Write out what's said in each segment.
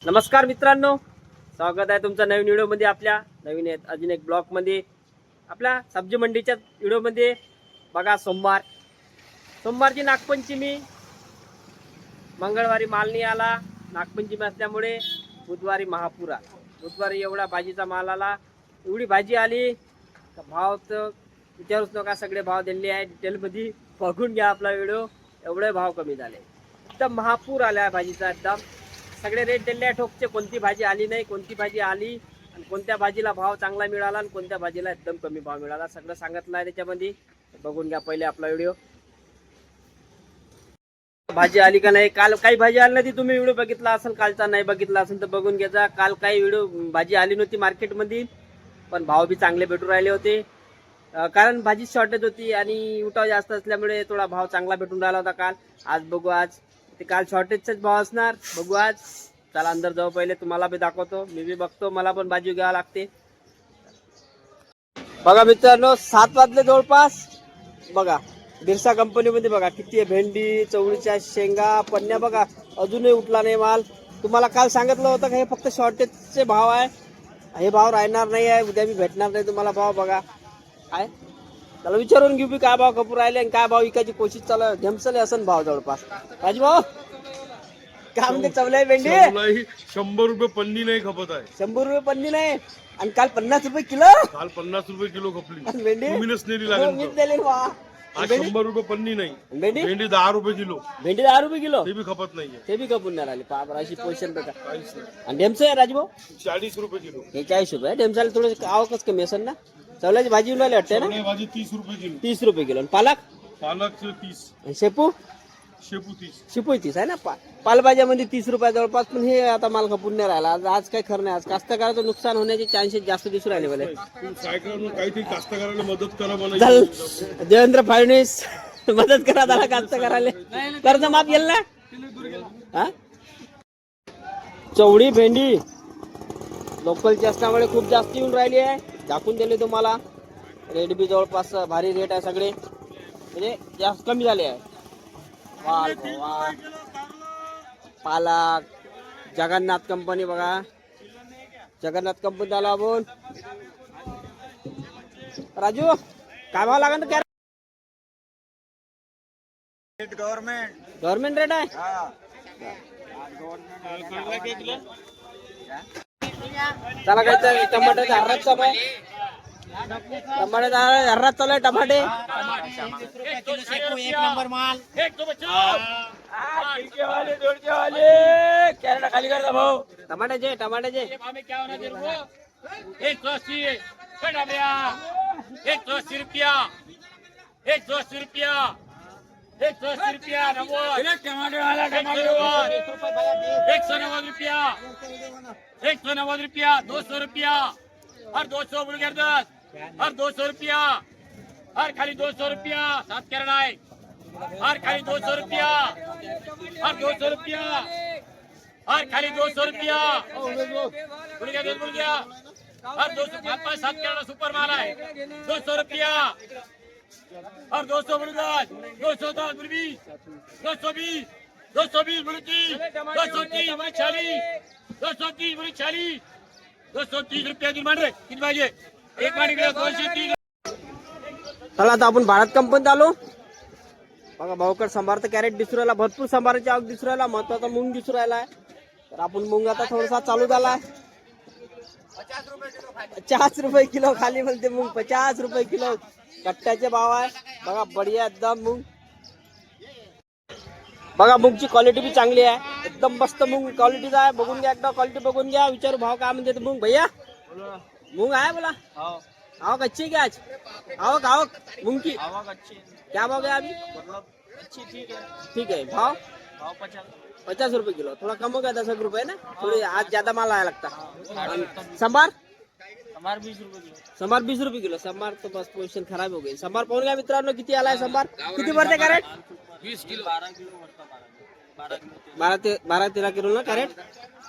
नमस्कार मित्रांनो, स्वागत आहे तुमचं नवीन व्हिडिओमध्ये. आपल्या नवीन अजून एक ब्लॉगमध्ये आपल्या सब्जी मंडीच्या व्हिडिओमध्ये. बघा, सोमवारची नागपंचमी, मंगळवारी माल नाही आला. नागपंचमी असल्यामुळे बुधवारी महापुरा. बुधवारी एवढा भाजीचा माल आला, एवढी भाजी आली. भाव तर विचारूच नका, सगळे भाव दिले आहे. डिटेलमध्ये बघून घ्या आपला व्हिडिओ. एवढे भाव कमी झाले, एकदम महापूर आला आहे भाजीचा. एकदम सगळे रेट दिले ठोकचे. कोणती भाजी आली नाही, कोणती भाजी आली, आणि कोणत्या भाजीला भाव चांगला मिळाला आणि कोणत्या भाजीला एकदम कमी भाव मिळाला, सगळं सांगितलं आहे त्याच्यामध्ये. बघून घ्या पहिले आपला व्हिडिओ. भाजी आली का नाही, काल काही भाजी आली नाही, तुम्ही व्हिडिओ बघितला असेल. कालचा नाही बघितला असेल तर बघून घ्यायचा. काल काही व्हिडिओ भाजी आली नव्हती मार्केटमध्ये, पण भाव बी चांगले भेटून राहिले होते. कारण भाजी शॉर्टेज होती आणि उठाव जास्त असल्यामुळे थोडा भाव चांगला भेटून राहिला होता काल. आज बघू, आज ते काल शॉर्टेजचाच भाव असणार. बघू आज. चला अंदर जाऊ, पहिले तुम्हाला बी दाखवतो. मी बी बघतो, मला पण भाजी घ्यावं लागते. बघा मित्रांनो, 7 वाजले जवळपास. बघा बिरसा कंपनीमध्ये बघा किती आहे भेंडी, चवळीच्या शेंगा, पन्न्या. बघा अजूनही उठला नाही माल. तुम्हाला काल सांगितलं होतं का हे फक्त शॉर्टेजचे भाव आहे, हे भाव राहणार नाही आहे, उद्या बी भेटणार नाही तुम्हाला भाव. बघा आहे, त्याला विचारून घेऊ बी काय भाव कपूर राहिले आणि काय भाव विकायची कोशिश चालू आहे. ढेमसले असन भाव जवळपास. राजू भाऊ काय म्हणते, चवलाय भेंडी 100 रुपये पन्नी नाही खपत आहे. 100 रुपये पन्नी नाही, आणि काल 50 रुपये किलो. काल 50 रुपये किलो खपली. भेंडी तुम्हीच नेली हो, लागेल. मीच दिली बा. आज 100 रुपये पन्नी नाही. भेंडी भेंडी 10 रुपये किलो. भेंडी 10 रुपये किलो, ते बी खपत नाहीये. ते बी कपून नाही राहिले. पाप अशी पोषण बघा. काहीच नाही. आणि ढेमचं आहे राजभाऊ 40 रुपये किलो. हे 40 रुपये. ढेमसाला थोडं आवकच कमी असेल ना. चवल्याची भाजी येऊन राहिली वाटते ना. चवळी भाजी 30 रुपये किलो. 30 रुपये किलो. आणि पालक पालक 30. आणि शेपू शेपू 30. शिपोई 30 आहे ना. पालभाज्यामध्ये 30 रुपये जवळपास. पण हे आता माल खपून नाही राहिला. आज काही खरं नाही. आज कास्तकाराचं नुकसान होण्याचे चान्सेस जास्त दिसून राहिले मला. सायकल काहीतरी कास्तकाराला मदत करा मला. चल देवेंद्र फडणवीस मदत करा त्याला कास्तकाराले. कर्ज माफ येईल ना. हा, चवळी भेंडी लोकलची असल्यामुळे खूप जास्त येऊन राहिली आहे. दाखवून दिले तुम्हाला. रेट बी जवळपास भारी रेट आहे. सगळे म्हणजे जास्त कमी झाले आहे. वाल वाल पालक जगन्नाथ कंपनी. बघा जगन्नाथ कंपनी आला आपण. राजू काय भाव लागेल तर गव्हर्नमेंट रेट आहे. चला काय टमाटे हर्रात चालू आहे. टमाटे हर्रात चालू आहे. टमाटे एक नंबर माल. खाली करता भाऊ. टमाट्याचे 180 रुपया. 180 रुपया. 190 रुपया. 190 रुपया. 200 रुपया. हर 200 बोल कर 10. हर 200 रुपया. हर खाली 200 रुपया. 7 करना है. हर खाली 200 रुपया. हर 200 रुपया. हर खाली 200 रुपया. बोल गया. हर 200 5 7 करना सुपर माल है. 200 रुपया. और 200 बुलगज. 210 बुलबी. 220. 220 बुलकी. 230 बुली 40. 230 बुली 40. 230 रुपया दिन मान रे. किती पाहिजे? एक माडी गेला 230. चला आता आपण भारत कंपनीत आलो. बघा भाऊकड संभारचं कॅरेट दिसू राहिला. भरपूर संभाराची आवक दिसू राहिला. महत्वाचा मूग दिसू राहिला आहे. तर आपण मूग आता थोडासा चालू झाला आहे. 50 रुपये किलो खाली म्हणते मूग. 50 रुपये किलो कट्ट्याचे भाव आहे. बघा बढिया एकदम मूग. बघा मूगची क्वालिटी बी चांगली आहे. एकदम मस्त मूग क्वालिटीचा आहे. बघून घ्या एकदा क्वालिटी बघून घ्या. विचारू भाव काय म्हणते मूग. भैया मूग आहे बोला. आवक अच्छी है क्या आज? आवक मूंग की क्या भाव गया अभी? ठीक है. भाव 50 रुपए किलो. थोड़ा कम हो गया 10 रुपए ना. थोड़ी आज ज्यादा माल आया लगता. संभार 20 रुपये किलो. संभार तो बस पोझिशन खराब हो गई. संभार पाहून घ्या मित्रांनो किती आलाय संभार. किती भरते कॅरेट? 20 किलो. 12-13 किलो ना कॅरेट.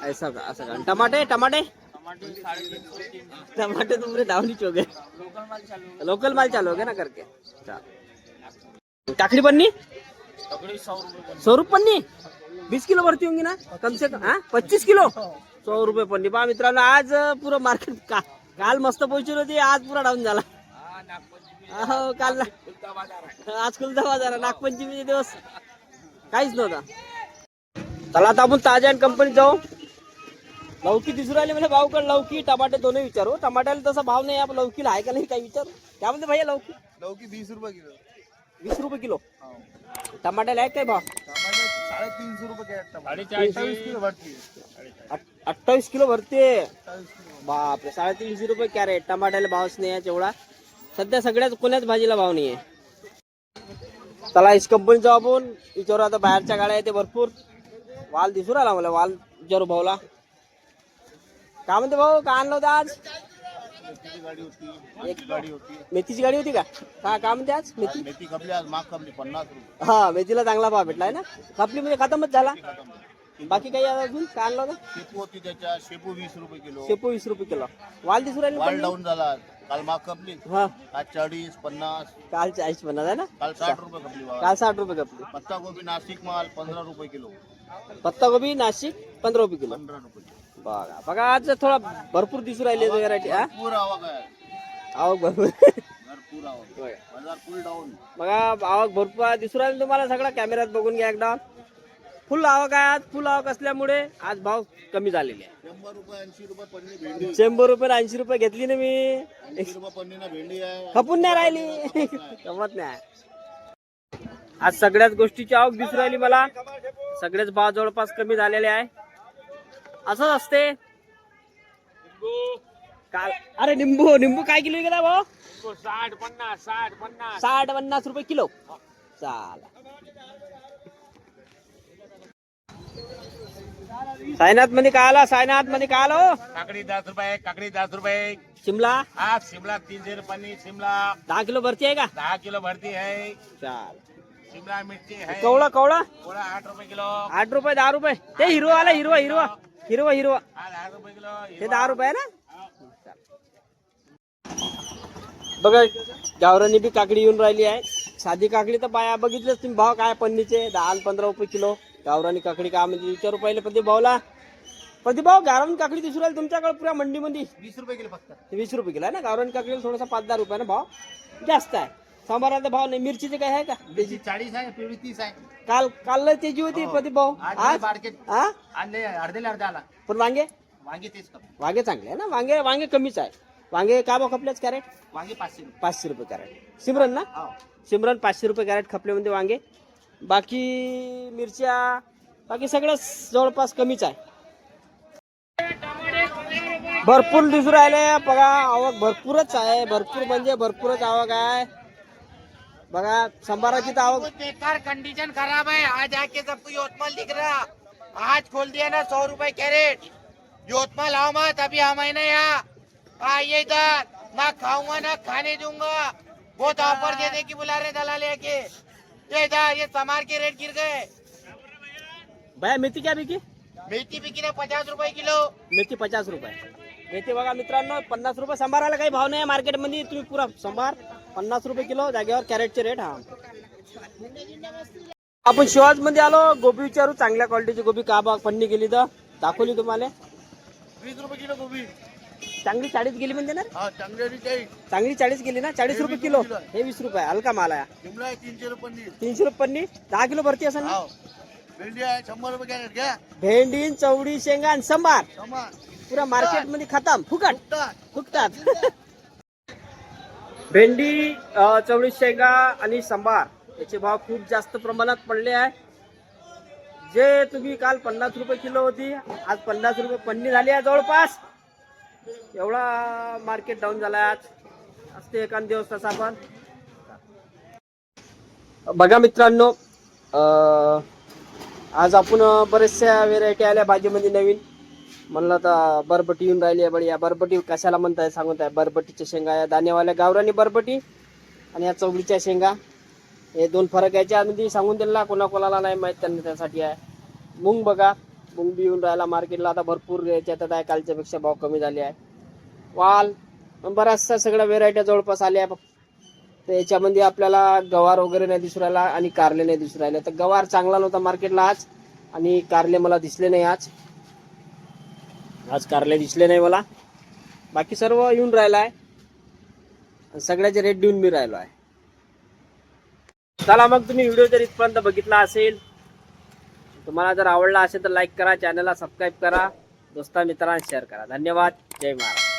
ऐसा का असं का. टमाटे टमाटे तो पूरे डाउन ही हो गए. लोकल माल चालू हो गया ना करके. काकड़ी पन्नी 100 रुपये पन्नी 20 किलो भरती होंगी ना कम से कम 25 किलो 100 रुपये पन्नी पहा मित्रांनो. आज पुरं मार्केट काल मस्त पोहोचली होती, आज पुरा डाऊन झाला. हो काल आज कुलदा बाजार नागपंचमीचे दिवस काहीच नव्हता. चला आता आपण ताजा आणि कंपनीत जाऊ. लौकी दिसू राहिले म्हणजे भाव कर लौकी टमाटे दोन्ही विचारू. टमाट्याला तसा भाव नाही, आपण लौकीला आहे का नाही काही विचारू. काय म्हणते भैया लौकी? लौकी 20 रुपये किलो. 20 रुपये किलो. टमाट्याला आहे काय भाव? टमाटर 350 रुपये कॅरेट. 45 किलो भरती. 28 किलो भरते. 28 किलो. बापरे 350 रुपये कॅरेट. टमाट्याला भावच नाही आहे तेवढा. सध्या सगळ्याच कोण्याच भाजीला भाव नाही आहे. चला इस कंपनीत जाऊ आपण. विचारू आता बाहेरच्या गाड्या आहेत ते भरपूर. वाल दिसू राहिला मला, वाल विचारू भाऊला. काय म्हणते भाऊ, काय आणलं होतं आज? मेथीची गाडी होती. एक गाडी होती. मेथीची गाडी होती का? काय म्हणते आज मेथी? मेथी खपली आज, माग खपली 50 रुपये. हा मेथीला चांगला भाव भेटलाय ना. खपली म्हणजे खतमच झाला. बाकी काही अजून काय आणलं होतं? शेपू होती त्याच्या, शेपू 20 रुपये किलो. शेपू 20 रुपये किलो. वाल दिसू राहिले वाल पण? डाऊन झाला. काल माग खपली, हा आज 40 50. काल 40 बनत आहे ना. काल 60 रुपये खपली. काल 60 रुपये खपली. पत्ता गोबी नाशिक माल 15 रुपये किलो. पत्ता गोबी नाशिक 15 रुपये किलो. 15 रुपये किलो. बघा बघा आज थोडा भरपूर दिसू राहिले व्हरायटी. हा भरपूर आवक आहे. आवक भरपूर. भरपूर आवक. होय. बाजार फुल डाऊन. बघा आवक भरपूर आहे दिसू राहिले तुम्हाला. सगळं कॅमेऱ्यात बघून घ्या एकदा. फुल आवक आहे आज. फुल आवक असल्यामुळे आज भाव कमी झालेले आहे. 100 रुपये 80 रुपये पन्नी भेंडी. 100 रुपये 80 रुपये घेतली ना मी. 80 रुपये पन्नीना भेंडी आहे. खपून नाही राहिली. गमत नाही. आज सगळ्याच गोष्टीची आवक दिसू राहिली मला. सगळेच भाव जवळपास कमी झालेले आहे. असंच असते काल. अरे निंबू निंबू काय किलो गेला भाऊ? 60 50 60 50. 60-50 रुपये किलो. चाल सायनाथ मध्ये काय आला? सायनाथ मध्ये काय आलो? काकडी 10 रुपये, काकडी 10 रुपये. शिमला हा शिमला 300 रुपये. शिमला 10 किलो भरती आहे का? 10 किलो भरती है. चाल. शिमला मिर्ची है. कवळा कवळा थोड़ा 8 रुपये किलो. 8 रुपये 10 रुपये. ते हिरवा आला हिरवा हिरवा हिरवा हिरवा हा 10 रुपये किलो. ते 10 रुपये आहे ना. बघा गावरानी बी काकडी येऊन राहिली आहे. साधी काकडी तर बाया बघितलंच तुम्ही भाव काय पन्नीचे 10-15 रुपये किलो. गावरानी काकडी काय म्हणजे विचारू पहिले प्रदीप भाऊला. प्रदीप भाऊ गावरानी काकडी दिसू राहील तुमच्याकडे पुऱ्या मंडीमध्ये? 20 रुपये किलो फक्त. 20 रुपये किलो आहे ना. गावरानी काकडीला थोडासा 5-10 रुपये ना भाव जास्त आहे. सांबाराचा भाव नाही. मिरचीचे काय आहे का? त्याची 40 आहे, पिवळी 30 आहे. काल त्याची होती प्रदीप भाऊ. आज मार्केट हा आणले अर्धे आला. पण वांगे वांगे 30 कप. वांगे चांगले आहे ना. वांगे वांगे कमीच आहे. वांगे काय भाव खपलेच कॅरेट? वांगे 500 रुपये. 500 रुपये कॅरेट. सिमरन ना. हो. सिमरन 500 रुपये कॅरेट खपले म्हणजे वांगे. बाकी मिरच्या बाकी सगळं जवळपास कमीच आहे. भरपूर दिसू राहिले बघा. आवक भरपूरच आहे. भरपूर म्हणजे भरपूरच आवक आहे. बघा संभाराची तर आवक. बेकार कंडीशन खराब है. आज आके सबको योतमाल दिख रहा. आज खोल दिया ना 100 रुपए कैरेट. योतमाल आओ मत, अभी हम है ना यहाँ. आइए इधर, ना खाऊंगा ना खाने दूंगा. बहुत ऑफर देने की बुला रहे दलाल के. ये इधर ये समार के रेट गिर गए. भैया मेथी क्या बिकी? मेथी बिकी ना 50 रुपए किलो. मेथी 50 रुपये. मेथी बघा मित्रांनो 50 रुपये. संभाराला काही भाव नाही मार्केटमध्ये. तुम्ही पुरा संभार 50 रुपये किलो जागेवर कॅरेटचे रेट. हा आपण शिवाज मध्ये आलो. गोबी विचारू चांगल्या क्वालिटीची गोबी का भाव पन्नी गेली तर दाखवली तुम्हाला. 20 रुपये किलो गोबी. चांगली 40 गेली म्हणते ना. हा चांगली 40. चांगली 40 गेली ना. 40 रुपये किलो. हे 20 रुपये हलका माल आहे. शिमला आहे 300 रुपये. 300 रुपये पन्नी 10 किलो भरती असेल ना. हो. भेंडी आहे 100 रुपये कॅरेट. घ्या. भेंडी चवडी शेंगा आणि संभार समान. पुरा मार्केट मध्ये खतम. फुकट फुकटात. फुकटात. भेंडी चवळी शेंगा आणि संभार याचे भाव खूप जास्त प्रमाणात पडले आहे. जे तुम्ही काल 50 रुपये किलो होती आज 50 रुपये पन्नी झाली आहे जवळपास. एवढा मार्केट डाऊन झाला आहे आज. असते एखाद दिवस तसा पण. बघा मित्रांनो आज आपण बरेचशा व्हेरायटी आल्या भाजीमध्ये नवीन. म्हणलं तर बरबटी येऊन राहिली आहे. बडी या बरबटी कशाला म्हणताय सांगत आहे. बरबटीच्या शेंगा या दाणेवाल्या गावरानी बरबटी आणि या चवळीच्या शेंगा हे दोन फरक याच्या आधी सांगून दिला. कोणाकोणाला नाही माहीत त्यांना त्यासाठी आहे. मूग बघा मूग बी येऊन राहिला मार्केटला आता भरपूर याच्यात आहे. कालच्यापेक्षा भाव कमी झाले आहे. वाल बऱ्याचशा सगळ्या व्हेरायट्या जवळपास आल्या आहे. तर याच्यामध्ये आपल्याला गवार वगैरे नाही दिसू राहिला आणि कारले नाही दिसू राहिले. तर गवार चांगला नव्हता मार्केटला आज आणि कारले मला दिसले नाही आज कारले दिसले नाही मला. बाकी सर्व येऊन राहिला आहे, सगळ्याचे रेट देऊन मी राहिलो आहे. चला मग तुम्ही व्हिडिओ जर इथपर्यंत बघितला असेल, तुम्हाला जर आवडला असेल तर लाईक करा, चॅनलला सबस्क्राईब करा, दोस्ता मित्रांना शेअर करा. धन्यवाद. जय महाराज.